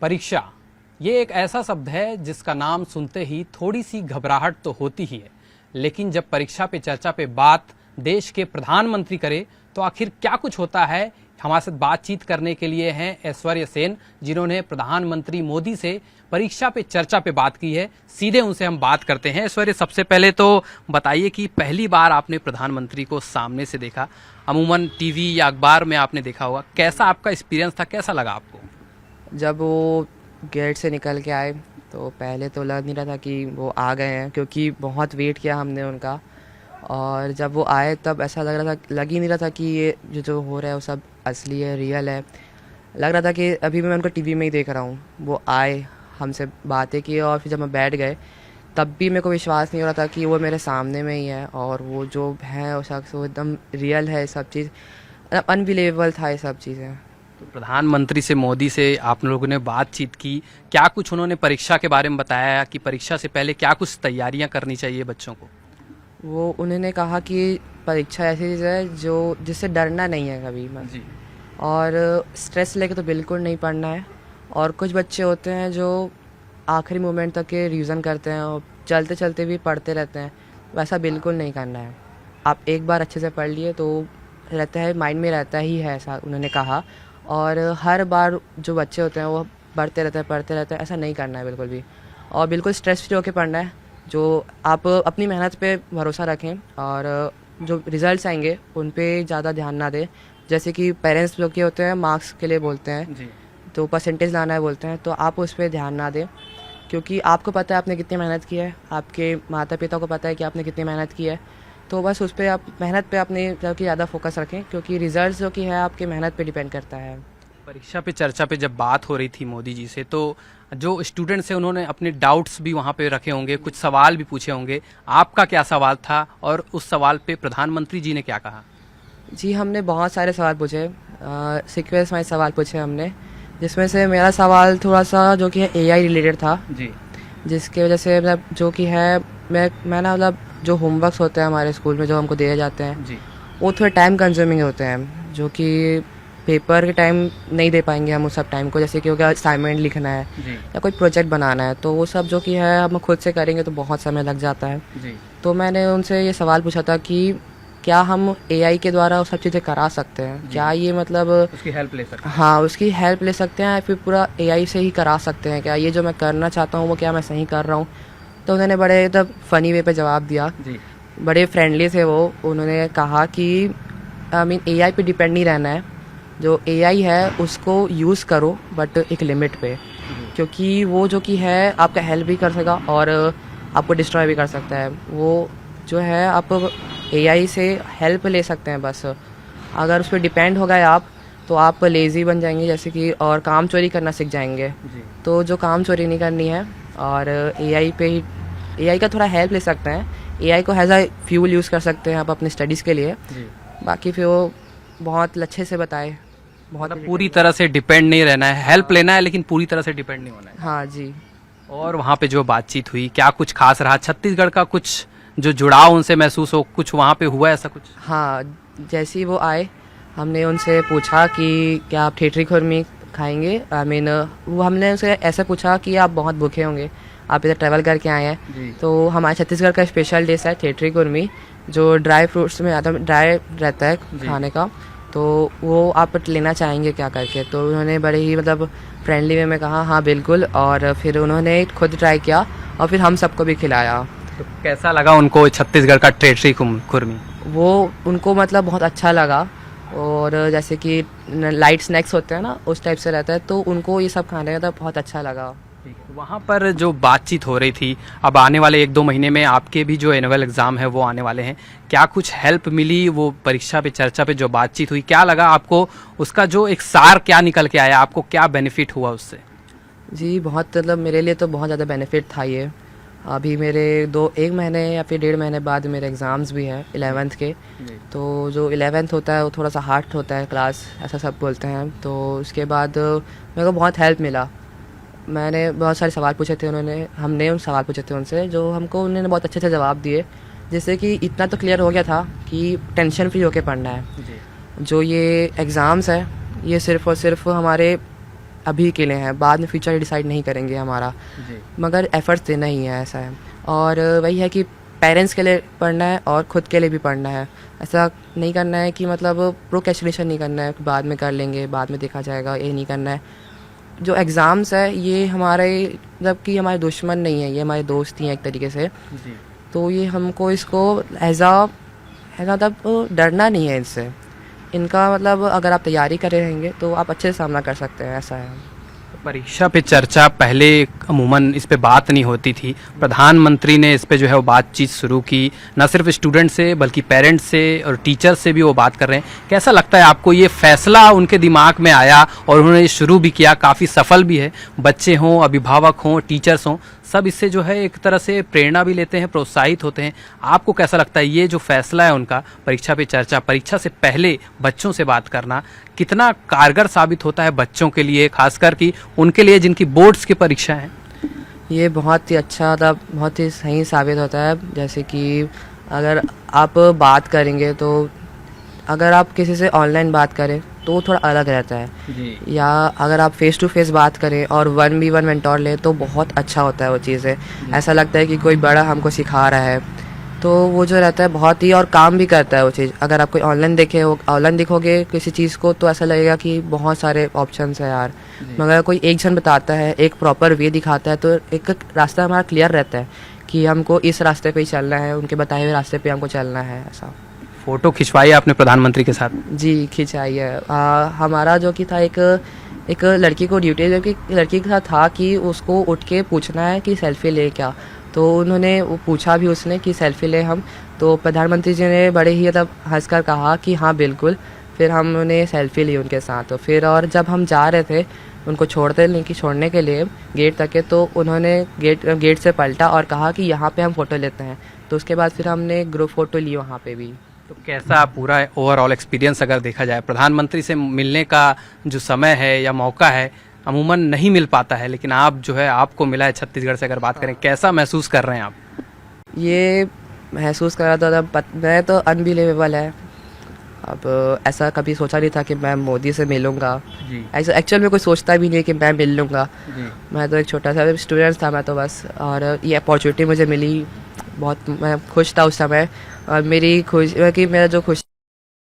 परीक्षा ये एक ऐसा शब्द है जिसका नाम सुनते ही थोड़ी सी घबराहट तो होती ही है, लेकिन जब परीक्षा पे चर्चा पे बात देश के प्रधानमंत्री करे तो आखिर क्या कुछ होता है। हमारे साथ बातचीत करने के लिए हैं ऐश्वर्य सेन, जिन्होंने प्रधानमंत्री मोदी से परीक्षा पे चर्चा पे बात की है। सीधे उनसे हम बात करते हैं। ऐश्वर्य, सबसे पहले तो बताइए कि पहली बार आपने प्रधानमंत्री को सामने से देखा, अमूमन टीवी या अखबार में आपने देखा होगा, कैसा आपका एक्सपीरियंस था, कैसा लगा आपको? जब वो गेट से निकल के आए तो पहले तो लग नहीं रहा था कि वो आ गए हैं, क्योंकि बहुत वेट किया हमने उनका। और जब वो आए तब ऐसा लग ही नहीं रहा था कि ये जो हो रहा है वो सब असली है, रियल है। लग रहा था कि अभी मैं उनको टीवी में ही देख रहा हूँ। वो आए, हमसे बातें की, और फिर जब मैं बैठ गए तब भी मेरे को विश्वास नहीं हो रहा था कि वो मेरे सामने में ही है, और वो जो है वो शख्स वो एकदम रियल है। सब चीज़ अनबिलीवेबल था, ये सब चीज़ें। तो प्रधानमंत्री से, मोदी से आप लोगों ने बातचीत की, क्या कुछ उन्होंने परीक्षा के बारे में बताया कि परीक्षा से पहले क्या कुछ तैयारियां करनी चाहिए बच्चों को? वो उन्होंने कहा कि परीक्षा ऐसी चीज़ है जो जिससे डरना नहीं है कभी मत, जी। और स्ट्रेस लेके तो बिल्कुल नहीं पढ़ना है। और कुछ बच्चे होते हैं जो आखिरी मोमेंट तक के रिवीजन करते हैं और चलते चलते भी पढ़ते रहते हैं, वैसा बिल्कुल नहीं करना है। आप एक बार अच्छे से पढ़ लिए तो रहता है, माइंड में रहता ही है, ऐसा उन्होंने कहा। और हर बार जो बच्चे होते हैं वो पढ़ते रहते हैं, ऐसा नहीं करना है बिल्कुल भी। और बिल्कुल स्ट्रेस फ्री होकर पढ़ना है। जो आप अपनी मेहनत पे भरोसा रखें, और जो रिजल्ट्स आएंगे उन पे ज़्यादा ध्यान ना दें। जैसे कि पेरेंट्स जो कि होते हैं मार्क्स के लिए बोलते हैं, जी। तो परसेंटेज लाना है बोलते हैं, तो आप उस पर ध्यान ना दें, क्योंकि आपको पता है आपने कितनी मेहनत की है, आपके माता पिता को पता है कि आपने कितनी मेहनत की है। तो बस उस पर आप मेहनत पे अपने ज़्यादा फोकस रखें, क्योंकि रिजल्ट जो कि है आपके मेहनत पे डिपेंड करता है। परीक्षा पे चर्चा पे जब बात हो रही थी मोदी जी से, तो जो स्टूडेंट्स हैं उन्होंने अपने डाउट्स भी वहाँ पे रखे होंगे, कुछ सवाल भी पूछे होंगे। आपका क्या सवाल था और उस सवाल पे प्रधानमंत्री जी ने क्या कहा? जी, हमने बहुत सारे सवाल पूछे, सीक्वेंस वाइज सवाल पूछे हमने, जिसमें से मेरा सवाल थोड़ा सा जो कि है एआई रिलेटेड था। जी। जिसकी वजह से मतलब जो कि है मैं ना मतलब जो होमवर्क्स होते हैं हमारे स्कूल में जो हमको दिए जाते हैं, जी। वो थोड़े टाइम कंज्यूमिंग होते हैं, जो कि पेपर के टाइम नहीं दे पाएंगे हम उस सब टाइम को। जैसे कि हो गया असाइनमेंट लिखना है जी। या कोई प्रोजेक्ट बनाना है, तो वो सब जो कि है हम खुद से करेंगे तो बहुत समय लग जाता है। जी। तो मैंने उनसे ये सवाल पूछा था कि क्या हम एआई के द्वारा वो सब चीज़ें करा सकते हैं, क्या ये मतलब उसकी हेल्प ले सकते हैं? हाँ, उसकी हेल्प ले सकते हैं, फिर पूरा एआई से ही करा सकते हैं, क्या ये जो मैं करना चाहता हूँ वो क्या मैं सही कर रहा हूँ। तो उन्होंने बड़े तब फ़नी वे पे जवाब दिया। जी। बड़े फ्रेंडली थे वो। उन्होंने कहा कि एआई पे डिपेंड नहीं रहना है, जो एआई है उसको यूज़ करो बट एक लिमिट पे, क्योंकि वो जो कि है आपका हेल्प भी कर सकेगा और आपको डिस्ट्रॉय भी कर सकता है। वो जो है आप एआई से हेल्प ले सकते हैं बस। अगर उस पर डिपेंड हो गए आप तो आप लेज़ी बन जाएंगे, जैसे कि, और काम चोरी करना सीख जाएंगे। जी। तो जो काम चोरी नहीं करनी है, और एआई पे ही एआई का थोड़ा हेल्प ले सकते हैं। एआई को एज अ फ्यूल यूज़ कर सकते हैं आप अपनी स्टडीज़ के लिए। जी। बाकी फिर वो बहुत अच्छे से बताए, बहुत मतलब पूरी तरह से डिपेंड नहीं रहना है, हेल्प लेना है लेकिन पूरी तरह से डिपेंड नहीं होना है। हाँ जी। और वहाँ पे जो बातचीत हुई, क्या कुछ खास रहा? छत्तीसगढ़ का कुछ जो जुड़ाव उनसे महसूस हो, कुछ वहाँ पे हुआ ऐसा कुछ? हाँ, जैसे ही वो आए हमने उनसे पूछा कि क्या आप ठेठरी खुरमी खाएंगे। वो हमने उनसे ऐसे पूछा कि आप बहुत भूखे होंगे, आप इधर ट्रैवल करके आए हैं। जी। तो हमारे छत्तीसगढ़ का स्पेशल डिश है ठेठरी खुरमी, जो ड्राई फ्रूट्स में ज़्यादा ड्राई रहता है खाने का। तो वो आप लेना चाहेंगे क्या करके? तो उन्होंने बड़े ही मतलब फ्रेंडली वे में कहा हाँ बिल्कुल, और फिर उन्होंने खुद ट्राई किया और फिर हम सबको भी खिलाया। तो कैसा लगा उनको छत्तीसगढ़ का ठेठरी खुरमी? वो उनको मतलब बहुत अच्छा लगा, और जैसे कि लाइट स्नैक्स होते हैं ना, उस टाइप से रहता है, तो उनको ये सब खाने का बहुत अच्छा लगा। वहाँ पर जो बातचीत हो रही थी, अब आने वाले 1-2 महीने में आपके भी जो एनुअल एग्ज़ाम है वो आने वाले हैं, क्या कुछ हेल्प मिली? वो परीक्षा पे चर्चा पे जो बातचीत हुई, क्या लगा आपको? उसका जो एक सार क्या निकल के आया, आपको क्या बेनिफिट हुआ उससे? जी, बहुत मतलब मेरे लिए तो बहुत ज़्यादा बेनिफिट था ये। अभी मेरे 1 महीने या फिर 1.5 महीने बाद मेरे एग्ज़ाम्स भी हैं 11th के। तो जो 11th होता है वो थोड़ा सा हार्ड होता है क्लास, ऐसा सब बोलते हैं। तो उसके बाद मेरे को बहुत हेल्प मिला। मैंने बहुत सारे सवाल पूछे थे, हमने उन सवाल पूछे थे उनसे, जो हमको उन्होंने बहुत अच्छे से जवाब दिए, जिससे कि इतना तो क्लियर हो गया था कि टेंशन फ्री होकर पढ़ना है। जो ये एग्ज़ाम्स है ये सिर्फ़ और सिर्फ हमारे अभी के लिए हैं, बाद में फ्यूचर डिसाइड नहीं करेंगे हमारा, जी मगर एफर्ट्स देना ही है, ऐसा है। और वही है कि पेरेंट्स के लिए पढ़ना है और ख़ुद के लिए भी पढ़ना है। ऐसा नहीं करना है कि मतलब प्रोक्रेस्टिनेशन नहीं करना है कि बाद में कर लेंगे, बाद में देखा जाएगा, ये नहीं करना है। जो एग्ज़ाम्स है ये हमारे मतलब कि हमारे दुश्मन नहीं है, ये हमारे दोस्त ही हैं एक तरीके से। जी तो ये हमको इसको ऐज़ा मतलब डरना नहीं है इनसे। इनका मतलब अगर आप तैयारी कर रहेंगे तो आप अच्छे से सामना कर सकते हैं, ऐसा है। परीक्षा पे चर्चा पहले अमूमन इस पे बात नहीं होती थी, प्रधानमंत्री ने इस पे जो है वो बातचीत शुरू की, न सिर्फ स्टूडेंट से बल्कि पेरेंट्स से और टीचर से भी वो बात कर रहे हैं। कैसा लगता है आपको ये फैसला उनके दिमाग में आया और उन्होंने ये शुरू भी किया, काफ़ी सफल भी है, बच्चे हों, अभिभावक हों, टीचर्स हों, सब इससे जो है एक तरह से प्रेरणा भी लेते हैं, प्रोत्साहित होते हैं। आपको कैसा लगता है ये जो फैसला है उनका, परीक्षा पे चर्चा, परीक्षा से पहले बच्चों से बात करना, कितना कारगर साबित होता है बच्चों के लिए, खासकर कि उनके लिए जिनकी बोर्ड्स की परीक्षा है? ये बहुत ही अच्छा मतलब बहुत ही सही साबित होता है। जैसे कि अगर आप बात करेंगे तो अगर आप किसी से ऑनलाइन बात करें तो वो थोड़ा अलग रहता है, जी या अगर आप फेस टू फेस बात करें और 1v1 मेंटोर लें तो बहुत अच्छा होता है वो चीज़ें। ऐसा लगता है कि कोई बड़ा हमको सिखा रहा है, तो वो जो रहता है बहुत ही और काम भी करता है वो चीज़। अगर आप कोई ऑनलाइन देखोगे किसी चीज़ को तो ऐसा लगेगा कि बहुत सारे ऑप्शंस है यार, मगर कोई एक जन बताता है, एक प्रॉपर वे दिखाता है, तो एक रास्ता हमारा क्लियर रहता है कि हमको इस रास्ते पे ही चलना है, उनके बताए हुए रास्ते पे हमको चलना है, ऐसा। फोटो खिंचवाई आपने प्रधानमंत्री के साथ? जी खिंचाई है। हमारा जो कि था एक लड़की को ड्यूटी जो कि लड़की के साथ था कि उसको उठ के पूछना है कि सेल्फी ले क्या, तो उन्होंने वो पूछा भी उसने कि सेल्फी ले हम, तो प्रधानमंत्री जी ने बड़े ही मतलब हंसकर कहा कि हाँ बिल्कुल। फिर हमने सेल्फी ली उनके साथ। तो फिर और जब हम जा रहे थे उनको छोड़ने के लिए गेट तक के, तो उन्होंने गेट से पलटा और कहा कि यहाँ पे हम फ़ोटो लेते हैं। तो उसके बाद फिर हमने ग्रुप फ़ोटो ली वहाँ पे भी। तो कैसा पूरा ओवरऑल एक्सपीरियंस अगर देखा जाए, प्रधानमंत्री से मिलने का जो समय है या मौका है अमूमन नहीं मिल पाता है, लेकिन आप जो है आपको मिला है छत्तीसगढ़ से, अगर बात करें कैसा महसूस कर रहे हैं आप? ये महसूस कर रहा था मैं तो अनबिलीवेबल है। अब ऐसा कभी सोचा नहीं था कि मैं मोदी से मिलूँगा। जी ऐसा एक्चुअल में कोई सोचता भी नहीं कि मैं मिल लूँगा। जी मैं तो एक छोटा सा स्टूडेंट था मैं तो बस, और ये अपॉर्चुनिटी मुझे मिली, बहुत मैं खुश था उस समय। और मेरी खुशी कि मेरा जो खुश